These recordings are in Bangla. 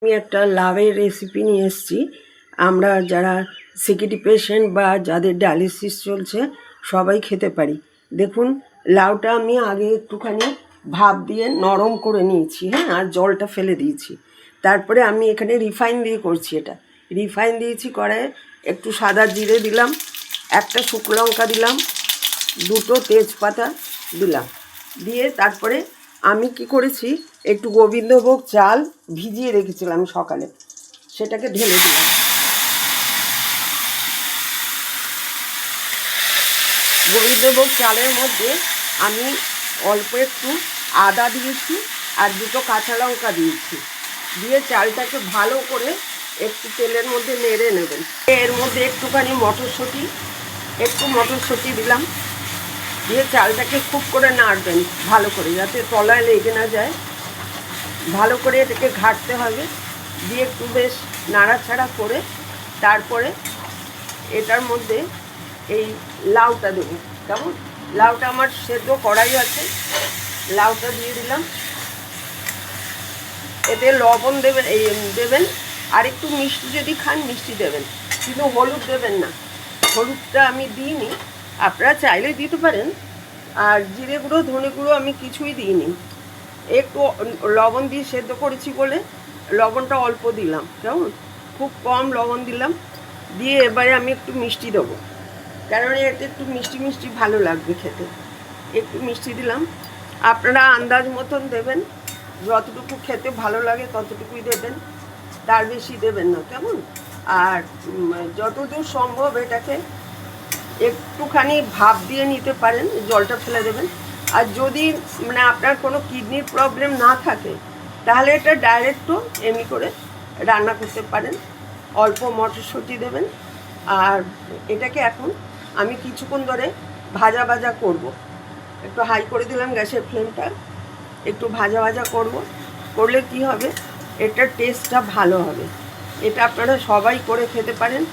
আমি একটা লাউয়ের রেসিপি নিয়ে এসেছি। আমরা যারা সিকিডি পেশেন্ট বা যাদের ডায়ালিসিস চলছে সবাই খেতে পারি। দেখুন, লাউটা আমি আগে একটুখানি ভাপ দিয়ে নরম করে নিয়েছি, হ্যাঁ, আর জলটা ফেলে দিয়েছি। তারপরে আমি এখানে রিফাইন দিয়ে করছি। এটা রিফাইন দিয়েছি কড়াইয়ে, একটু সাদা জিরে দিলাম, একটা শুকনো লঙ্কা দিলাম, দুটো তেজপাতা দিলাম। দিয়ে তারপরে আমি কি করেছি, একটু গোবিন্দভোগ চাল ভিজিয়ে রেখেছিলাম সকালে, সেটাকে ঢেলে দিলাম। গোবিন্দভোগ চালের মধ্যে আমি অল্প একটু আদা দিয়েছি আর দুটো কাঁচা লঙ্কা দিয়েছি। দিয়ে চালটাকে ভালো করে একটু তেলের মধ্যে নেড়ে নেবেন। এর মধ্যে একটুখানি মটরশুঁটি দিলাম। দিয়ে চালটাকে খুব করে নাড়বেন ভালো করে, যাতে তলায় লেগে না যায়। ভালো করে এটাকে ঘাঁটতে হবে। দিয়ে একটু বেশ নাড়াচাড়া করে তারপরে এটার মধ্যে এই লাউটা দেবো। কেমন, লাউটা আমার সেদ্ধ কড়াই আছে, লাউটা দিয়ে দিলাম। এতে লবণ দেবেন আর একটু মিষ্টি যদি খান মিষ্টি দেবেন, কিন্তু হলুদ দেবেন না। হলুদটা আমি দিইনি, আপনারা চাইলে দিতে পারেন। আর জিরে গুঁড়ো ধনে গুঁড়ো আমি কিছুই দিইনি। একটু লবণ দিয়ে সেদ্ধ করেছি বলে লবণটা অল্প দিলাম, কেমন, খুব কম লবণ দিলাম। দিয়ে এবারে আমি একটু মিষ্টি দেবো, কারণ এতে একটু মিষ্টি মিষ্টি ভালো লাগবে খেতে। একটু মিষ্টি দিলাম, আপনারা আন্দাজ মতন দেবেন, যতটুকু খেতে ভালো লাগে ততটুকুই দেবেন, তার বেশি দেবেন না, কেমন। আর যতদূর সম্ভব এটাকে একটুখানি ভাপ দিয়ে নিতে পারেন, জলটা ফেলে দেবেন। আর যদি আপনার কোনো কিডনির প্রবলেম না থাকে তাহলে এটা ডাইরেক্টও এমনি করে রান্না করতে পারেন। অল্প মটরশুঁটি দেবেন। আর এটাকে এখন আমি কিছুক্ষণ ধরে ভাজা করব। একটু হাই করে দিলাম গ্যাসের ফ্লেমটা, একটু ভাজা করলে কি হবে, এটার টেস্টটা ভালো হবে। এটা আপনারা সবাই করে খেতে পারেন।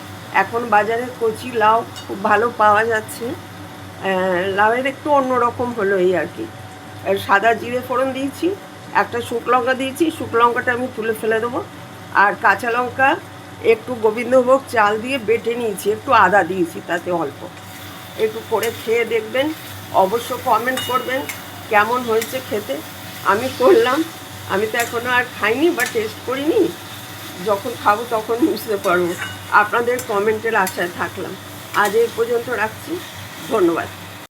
এখন বাজারে কচি লাউ খুব ভালো পাওয়া যাচ্ছে। লাউয়ের একটু অন্যরকম হলো এই আর কি। সাদা জিরে ফোড়ন দিয়েছি, একটা শুকনো লঙ্কা দিয়েছি, শুকনো লঙ্কাটা আমি তুলে ফেলে দেবো। আর কাঁচা লঙ্কা একটু গোবিন্দভোগ চাল দিয়ে বেটে নিয়েছি, একটু আদা দিয়েছি তাতে অল্প। একটু করে খেয়ে দেখবেন, অবশ্য কমেন্ট করবেন কেমন হয়েছে খেতে। আমি করলাম, আমি তো এখনও আর খাইনি বা টেস্ট করিনি, যখন খাবো তখন বুঝতে পারবো। আপনাদের কমেন্টের আশায় থাকলাম। আজ এই পর্যন্ত রাখছি, ধন্যবাদ।